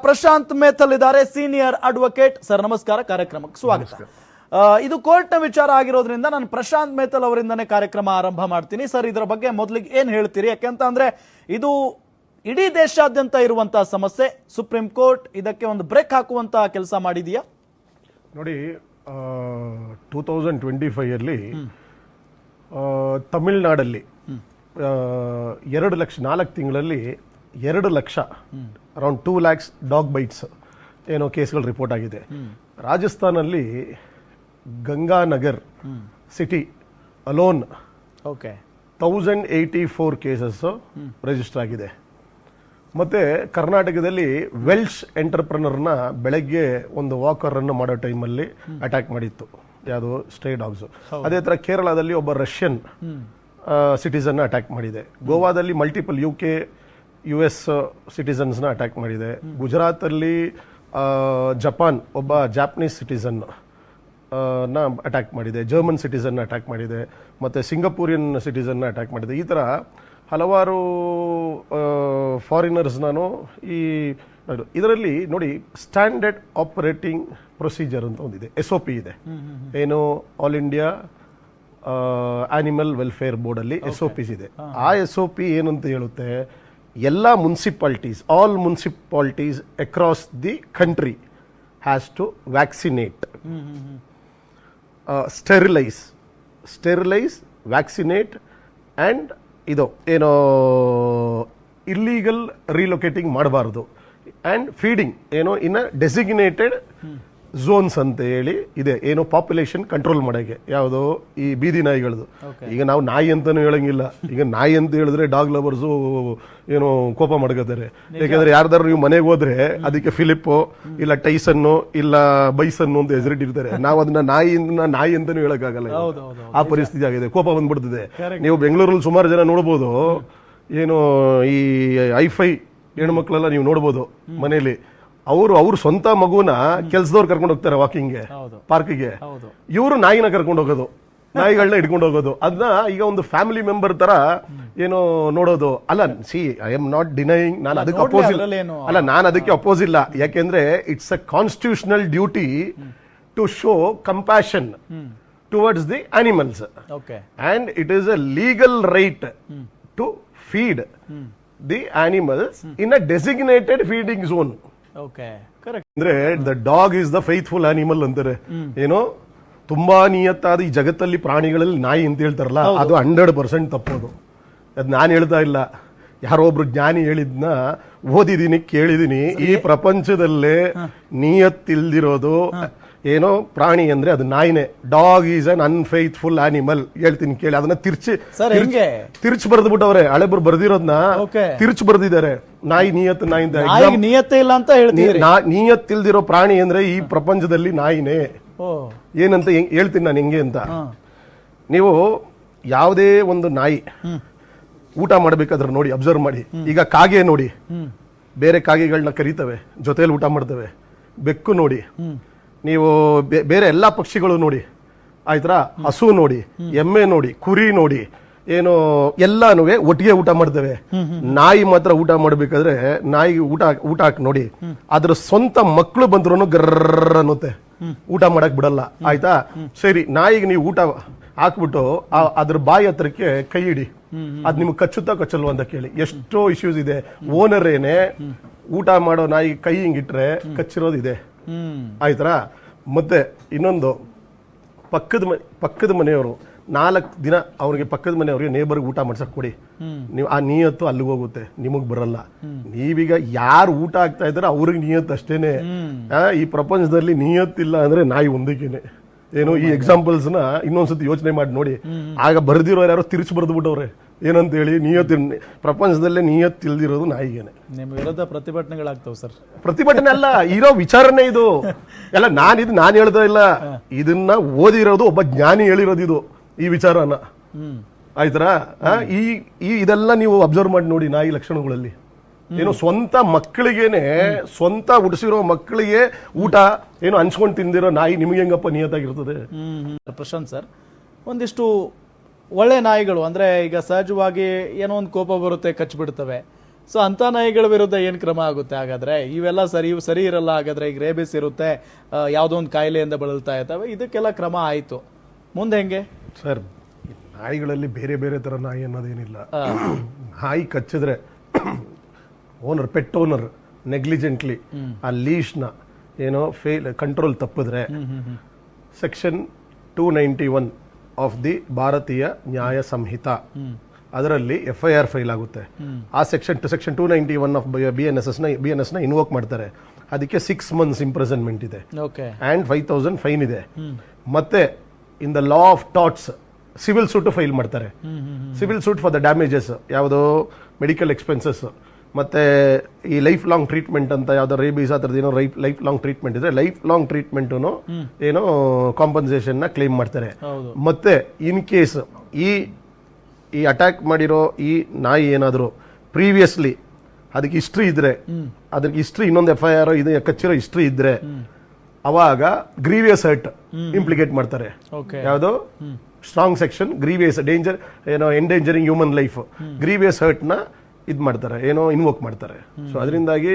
ಪ್ರಶಾಂತ್ ಮೇಥಲ್ ಇದ್ದಾರೆ, senior advocate. Sir ನಮಸ್ಕಾರ, ಕಾರ್ಯಕ್ರಮಕ್ಕೆ ಸ್ವಾಗತ. ಇದು ಕೋರ್ಟ್ನ ವಿಚಾರ ಆಗಿರೋದ್ರಿಂದ ನಾನು ಪ್ರಶಾಂತ್ ಮೇಥಲ್ ಅವರಿಂದನೇ ಕಾರ್ಯಕ್ರಮ ಆರಂಭ ಮಾಡ್ತೀನಿ. ಸರ್, ಇದರ ಬಗ್ಗೆ ಮೊದಲಿಗೆ ಏನ್ ಹೇಳ್ತೀರಿ? ಯಾಕೆಂತಂದ್ರೆ ಇದು ಇಡೀ ದೇಶಾದ್ಯಂತ ಇರುವಂತಹ ಸಮಸ್ಯೆ. ಸುಪ್ರೀಂ ಕೋರ್ಟ್ ಇದಕ್ಕೆ ಒಂದು ಬ್ರೇಕ್ ಹಾಕುವಂತ ಕೆಲಸ ಮಾಡಿದೆಯಾ? ನೋಡಿ, 2025 ತಮಿಳುನಾಡಲ್ಲಿ 2 ಲಕ್ಷ 4 ತಿಂಗಳಲ್ಲಿ 2 lakh around 2 lakhs dog bites ಏನೋ ಕೇಸ್ಗಳು ರಿಪೋರ್ಟ್ ಆಗಿದೆ. ರಾಜಸ್ಥಾನಲ್ಲಿ Ganganagar city alone 1084 cases register ಆಗಿದೆ. ಮತ್ತೆ ಕರ್ನಾಟಕದಲ್ಲಿ ವೆಲ್ಶ್ ಎಂಟರ್ಪ್ರನರ್ನ ಬೆಳಗ್ಗೆ ಒಂದು ವಾಕರ್ ಅನ್ನು ಮಾಡೋ ಟೈಮಲ್ಲಿ ಅಟ್ಯಾಕ್ ಮಾಡಿತ್ತು, ಯಾವುದು ಸ್ಟ್ರೇ ಡಾಗ್ಸ್. ಅದೇ ತರ ಕೇರಳದಲ್ಲಿ ಒಬ್ಬ ರಷ್ಯನ್ ಸಿಟಿಸನ್ ಅಟ್ಯಾಕ್ ಮಾಡಿದೆ. ಗೋವಾದಲ್ಲಿ ಮಲ್ಟಿಪಲ್ UK US ಸಿಟಿಸನ್ಸ್ನ ಅಟ್ಯಾಕ್ ಮಾಡಿದೆ. ಗುಜರಾತಲ್ಲಿ ಜಪಾನ್ ಒಬ್ಬ ಜಾಪನೀಸ್ ಸಿಟಿಸನ್ ನ ಅಟ್ಯಾಕ್ ಮಾಡಿದೆ. ಜರ್ಮನ್ ಸಿಟಿಸನ್ ಅಟ್ಯಾಕ್ ಮಾಡಿದೆ. ಮತ್ತೆ ಸಿಂಗಪೂರಿಯನ್ ಸಿಟಿಸನ್ ಅಟ್ಯಾಕ್ ಮಾಡಿದೆ. ಈ ತರ ಹಲವಾರು ಫಾರಿನರ್ಸ್ ನಾನು ಇದರಲ್ಲಿ ನೋಡಿ, ಸ್ಟ್ಯಾಂಡರ್ಡ್ ಆಪರೇಟಿಂಗ್ ಪ್ರೊಸೀಜರ್ ಅಂತ ಒಂದಿದೆ, SOP ಇದೆ. ಏನು, all India animal welfare board ಅಲ್ಲಿ SOPs ಇದೆ. ಆ SOP ಏನಂತ ಹೇಳುತ್ತೆ, ಎಲ್ಲ municipalities, all municipalities across the country has to vaccinate, sterilise, vaccinate and ಇದು ಏನೋ ಇಲ್ಲೀಗಲ್ ರೀಲೊಕೇಟಿಂಗ್ ಮಾಡಬಾರ್ದು. ಅಂಡ್ ಫೀಡಿಂಗ್ ಏನೋ ಇನ್ ಡೆಸಿಗ್ನೇಟೆಡ್ ಝೋನ್ಸ್ ಅಂತ ಹೇಳಿ ಇದೆ, ಏನೋ ಪಾಪ್ಯುಲೇಷನ್ ಕಂಟ್ರೋಲ್ ಮಾಡೋಕೆ. ಯಾವುದೋ ಈ ಬೀದಿ ನಾಯಿಗಳದು. ಈಗ ನಾವು ನಾಯಿ ಅಂತಾನು ಹೇಳಂಗಿಲ್ಲ. ಈಗ ನಾಯಿ ಅಂತ ಹೇಳಿದ್ರೆ ಡಾಗ್ ಲವರ್ಸು ಏನೋ ಕೋಪ ಮಾಡ್ಕೋತಾರೆ. ಯಾಕಂದ್ರೆ ಯಾರ್ದಾರು ನೀವು ಮನೆಗೆ ಹೋದ್ರೆ ಅದಕ್ಕೆ ಫಿಲಿಪ್ಪು ಇಲ್ಲ ಟೈಸನ್ನು ಇಲ್ಲ ಬೈಸನ್ನು ಅಂತ ಹೆಸರಿಟ್ಟಿರ್ತಾರೆ. ನಾವು ಅದನ್ನ ನಾಯಿ ಅಂತಾನು ಹೇಳಕ್ಕಾಗಲ್ಲ. ಆ ಪರಿಸ್ಥಿತಿ ಆಗಿದೆ, ಕೋಪ ಬಂದ್ಬಿಡ್ತಿದೆ. ನೀವು ಬೆಂಗಳೂರಲ್ಲಿ ಸುಮಾರು ಜನ ನೋಡ್ಬೋದು, ಏನು ಈ ಐಫೈ ಹೆಣ್ಮಕ್ಳೆಲ್ಲ ನೀವು ನೋಡ್ಬೋದು ಮನೇಲಿ. ಅವ್ರು ಸ್ವಂತ ಮಗುನ ಕೆಲ್ಸದವ್ರು ಕರ್ಕೊಂಡು ಹೋಗ್ತಾರೆ ವಾಕಿಂಗ್ಗೆ, ಪಾರ್ಕ್ಗೆ. ಇವರು ನಾಯಿನ ಕರ್ಕೊಂಡು ಹೋಗೋದು, ನಾಯಿಗಳನ್ನ ಹಿಡ್ಕೊಂಡು ಹೋಗೋದು. ಅದನ್ನ ಈಗ ಒಂದು ಫ್ಯಾಮಿಲಿ ಮೆಂಬರ್ ತರ ಏನೋ ನೋಡೋದು. ಅಲ್ಲ, ಐ ಆಮ್ ನಾಟ್ ಡಿನೈಯಿಂಗ್, ನಾನು ಅದಕ್ಕೆ ಅಪೋಸ್ ಇಲ್ಲ. ಯಾಕೆಂದ್ರೆ it's a constitutional duty to show compassion towards the animals, and it is a legal right to feed the animals in a designated feeding zone. ಅಂದ್ರೆ the dog is the faithful animal ಅಂತಾರೆ. ಏನೋ ತುಂಬಾ ನಿಯತ್ತಾದ ಈ ಜಗತ್ತಲ್ಲಿ ಪ್ರಾಣಿಗಳಲ್ಲಿ ನಾಯಿ ಅಂತ ಹೇಳ್ತಾರಲ್ಲ, ಅದು 100% ತಪ್ಪೋದು. ಅದ್ ನಾನು ಹೇಳ್ತಾ ಇಲ್ಲ, ಯಾರೋ ಒಬ್ರು ಜ್ಞಾನಿ ಹೇಳಿದ್ನ ಓದಿದೀನಿ, ಕೇಳಿದೀನಿ. ಈ ಪ್ರಪಂಚದಲ್ಲೇ ನಿಯತ್ತಿಲ್ದಿರೋದು ಏನೋ ಪ್ರಾಣಿ ಅಂದ್ರೆ ಅದು ನಾಯಿನೇ. Dog is un unfaithful animal. ಹೇಳ್ತೀನಿ ಕೇಳಿ, ಅದನ್ನ ತಿರ್ಚ್ ಬರ್ದ್ಬಿಟ್ಟವ್ರೆ. ಹಳೆಬ್ರು ಬರ್ದಿರೋದ್ನ ತಿರ್ಚ್ ಬರ್ದಿದ್ದಾರೆ. ನಾಯಿ ನಿಯತ್ತೆ ಇಲ್ಲ ಅಂತ ಹೇಳ್ತೀವಿ. ನಿಯತ್ತಿಲ್ದಿರೋ ಪ್ರಾಣಿ ಅಂದ್ರೆ ಈ ಪ್ರಪಂಚದಲ್ಲಿ ನಾಯಿನೇ. ಏನಂತ ಹೇಳ್ತೀನಿ ನಾನು ಹೆಂಗೆ ಅಂತ. ನೀವು ಯಾವುದೇ ಒಂದು ನಾಯಿ ಊಟ ಮಾಡ್ಬೇಕಾದ್ರೆ ನೋಡಿ, ಅಬ್ಸರ್ವ್ ಮಾಡಿ. ಈಗ ಕಾಗೆ ನೋಡಿ, ಬೇರೆ ಕಾಗೆಗಳನ್ನ ಕರೀತವೆ, ಜೊತೆಯಲ್ಲಿ ಊಟ ಮಾಡ್ತವೆ. ಬೆಕ್ಕು ನೋಡಿ, ನೀವು ಬೇರೆ ಎಲ್ಲಾ ಪಕ್ಷಿಗಳು ನೋಡಿ, ಆಯ್ತಾ, ಹಸು ನೋಡಿ, ಎಮ್ಮೆ ನೋಡಿ, ಕುರಿ ನೋಡಿ, ಏನೋ ಎಲ್ಲಾನು ಒಟ್ಟಿಗೆ ಊಟ ಮಾಡ್ತವೆ. ನಾಯಿ ಮಾತ್ರ ಊಟ ಮಾಡ್ಬೇಕಾದ್ರೆ ನಾಯಿಗೆ ಊಟ ಹಾಕಿ ನೋಡಿ, ಅದ್ರ ಸ್ವಂತ ಮಕ್ಕಳು ಬಂದ್ರು ಗರ್ರ ಅನ್ನುತ್ತೆ, ಊಟ ಮಾಡಕ್ ಬಿಡಲ್ಲ. ಆಯ್ತಾ, ಸರಿ, ನಾಯಿಗೆ ನೀವು ಊಟ ಹಾಕ್ಬಿಟ್ಟು ಅದ್ರ ಬಾಯಿ ಹತ್ರಕ್ಕೆ ಕೈ ಇಡಿ, ಅದ್ ನಿಮ್ಗೆ ಕಚ್ಚಲ್ವ ಅಂತ ಕೇಳಿ. ಎಷ್ಟೋ ಇಶ್ಯೂಸ್ ಇದೆ. ಓನರ್ ಏನೇ ಊಟ ಮಾಡೋ ನಾಯಿ ಕೈ ಹಿಂಗಿಟ್ರೆ ಕಚ್ಚಿರೋದಿದೆ. ಆಯ್ತಾ. ಮತ್ತೆ ಇನ್ನೊಂದು, ಪಕ್ಕದ ಮನೆಯವರು 4 ದಿನ ಅವ್ರಿಗೆ ಪಕ್ಕದ ಮನೆಯವ್ರಿಗೆ ನೇಬರ್ಗೆ ಊಟ ಮಾಡ್ಸಕ್ ಕೊಡಿ. ನೀವು ಆ ನಿಯತ್ತು ಅಲ್ಲಿಗೆ ಹೋಗುತ್ತೆ, ನಿಮಗ್ ಬರಲ್ಲ. ನೀವೀಗ ಯಾರು ಊಟ ಆಗ್ತಾ ಇದಾರೆ ಅವ್ರಿಗೆ ನಿಯತ್ ಅಷ್ಟೇನೆ. ಈ ಪ್ರಪಂಚದಲ್ಲಿ ನಿಯತ್ತಿಲ್ಲ ಅಂದ್ರೆ ನಾಯಿ ಒಂದಕ್ಕೇನೆ. ಏನು, ಈ ಎಕ್ಸಾಂಪಲ್ಸ್ ನ ಇನ್ನೊಂದ್ಸತಿ ಯೋಚನೆ ಮಾಡಿ ನೋಡಿ. ಆಗ ಬರ್ದಿರೋರು ಯಾರೋ ತಿರ್ಚಿ ಬರ್ದ್ಬಿಟ್ಟವ್ರೆ. ಏನಂತ ಹೇಳಿ, ಪ್ರಪಂಚದಲ್ಲೇ ನಿಯತ್ತಿಲ್ದಿರೋದು ನಾಯಿಗೇನೆ. ನಿಮ್ಮ ವಿರುದ್ಧ ಪ್ರತಿಭಟನೆಗಳಾಗ್ತವೆ ಸರ್. ಪ್ರತಿಭಟನೆ ಅಲ್ಲ, ಇರೋ ವಿಚಾರನೆ ಇದು ಎಲ್ಲ. ನಾನು ಹೇಳ್ತಾ ಇಲ್ಲ, ಇದನ್ನ ಓದಿರೋದು ಒಬ್ಬ ಜ್ಞಾನಿ ಹೇಳಿರೋದು ಇದು, ಈ ವಿಚಾರನ. ಆಯ್ತಾ. ಇದೆಲ್ಲ ನೀವು ಅಬ್ಸರ್ವ್ ಮಾಡಿ ನೋಡಿ. ನಾಯಿ ಲಕ್ಷಣಗಳಲ್ಲಿ ಏನು, ಸ್ವಂತ ಮಕ್ಕಳಿಗೇನೆ, ಸ್ವಂತ ಉಡಿಸಿರೋ ಮಕ್ಕಳಿಗೆ ಊಟ ಏನು ಹಂಚ್ಕೊಂಡು ತಿಂದಿರೋ ನಾಯಿ ನಿಮ್ಗೆ ಹೆಂಗಪ್ಪ ನಿಯತ್ತಾಗಿರ್ತದೆ? ಪ್ರಶಾಂತ್ ಸರ್, ಒಂದಿಷ್ಟು ಒಳ್ಳೆ ನಾಯಿಗಳು ಅಂದ್ರೆ ಈಗ ಸಹಜವಾಗಿ ಏನೋ ಒಂದು ಕೋಪ ಬರುತ್ತೆ, ಕಚ್ಚಿಬಿಡ್ತವೆ. ಸೊ ಅಂತ ನಾಯಿಗಳ ವಿರುದ್ಧ ಏನ್ ಕ್ರಮ ಆಗುತ್ತೆ ಹಾಗಾದ್ರೆ? ಇವೆಲ್ಲ ಸರಿ ಇರಲ್ಲ ಹಾಗಾದ್ರೆ. ಈಗ ರೇಬಿಸ್ ಇರುತ್ತೆ, ಯಾವ್ದೋ ಒಂದು ಕಾಯಿಲೆಯಿಂದ ಬಳಲ್ತಾ ಇರ್ತವೆ, ಇದಕ್ಕೆಲ್ಲ ಕ್ರಮ ಆಯ್ತು, ಮುಂದೆ ಹೆಂಗೆ ಸರ್? ನಾಯಿಗಳಲ್ಲಿ ಬೇರೆ ಬೇರೆ ತರ ನಾಯಿ ಅನ್ನೋದೇನಿಲ್ಲ. ನಾಯಿ ಕಚ್ಚಿದ್ರೆ ಓನರ್, ಪೆಟ್ ಓನರ್ ನೆಗ್ಲಿಜೆಂಟ್ಲಿ ಆ ಲೀಶ್ನ ಏನೋ ಕಂಟ್ರೋಲ್ ತಪ್ಪಿದ್ರೆ ಸೆಕ್ಷನ್ 291 ಆಫ್ ದಿ ಭಾರತೀಯ ನ್ಯಾಯ ಸಂಹಿತ ಅದರಲ್ಲಿ FIR ಫೈಲ್ ಆಗುತ್ತೆ. ಆ ಸೆಕ್ಷನ್ 291 ಆಫ್ BNS ನ ಇನ್ವೋಕ್ ಮಾಡ್ತಾರೆ. ಅದಕ್ಕೆ 6 months ಇಂಪ್ರಿಸನ್ಮೆಂಟ್ ಇದೆ ಅಂಡ್ 5,000 ಫೈನ್ ಇದೆ. ಮತ್ತೆ in the law of torts civil suit file ಮಾಡ್ತಾರೆ. Civil suit for the damages, ಯಾವುದೋ ಮೆಡಿಕಲ್ ಎಕ್ಸ್ಪೆನ್ಸಸ್, ಮತ್ತೆ ಈ ಲೈಫ್ ಲಾಂಗ್ ಟ್ರೀಟ್ಮೆಂಟ್ ಅಂತ ಯಾವ್ದೋ ರೇಬೀಸ್ ಆ ಥರದ್ದು ಏನೋ ಲೈಫ್ ಲಾಂಗ್ ಟ್ರೀಟ್ಮೆಂಟ್ ಇದ್ರೆ ಲೈಫ್ ಲಾಂಗ್ ಟ್ರೀಟ್ಮೆಂಟ್ ಏನೋ ಕಾಂಪನ್ಸೇಷನ್ ನ ಕ್ಲೇಮ್ ಮಾಡ್ತಾರೆ. ಮತ್ತೆ ಇನ್ ಕೇಸ್ ಈ ಅಟ್ಯಾಕ್ ಮಾಡಿರೋ ಈ ನಾಯಿ ಏನಾದ್ರು ಪ್ರೀವಿಯಸ್ಲಿ ಅದಕ್ಕೆ ಹಿಸ್ಟ್ರಿ ಇದ್ರೆ, ಅದಕ್ಕೆ ಹಿಸ್ಟ್ರಿ ಇನ್ನೊಂದು FIR ಇದು ಕಚ್ಚಿರೋ ಹಿಸ್ಟ್ರಿ ಇದ್ರೆ ಅವಾಗ ಗ್ರೀವಿಯಸ್ ಹರ್ಟ್ ಇಂಪ್ಲಿಕೇಟ್ ಮಾಡ್ತಾರೆ. ಯಾವುದು ಸ್ಟ್ರಾಂಗ್ ಸೆಕ್ಷನ್ ಗ್ರೀವಿಯಸ್ ಡೇಂಜರ್ ಏನೋ ಎಂಡೇಂಜರಿಂಗ್ ಹ್ಯೂಮನ್ ಲೈಫ್, ಗ್ರೀವಿಯಸ್ ಹರ್ಟ್ ನ ಇದ್ ಮಾಡ್ತಾರೆ, ಏನೋ ಇನ್ವೋಕ್ ಮಾಡ್ತಾರೆ. ಸೊ ಅದರಿಂದಾಗಿ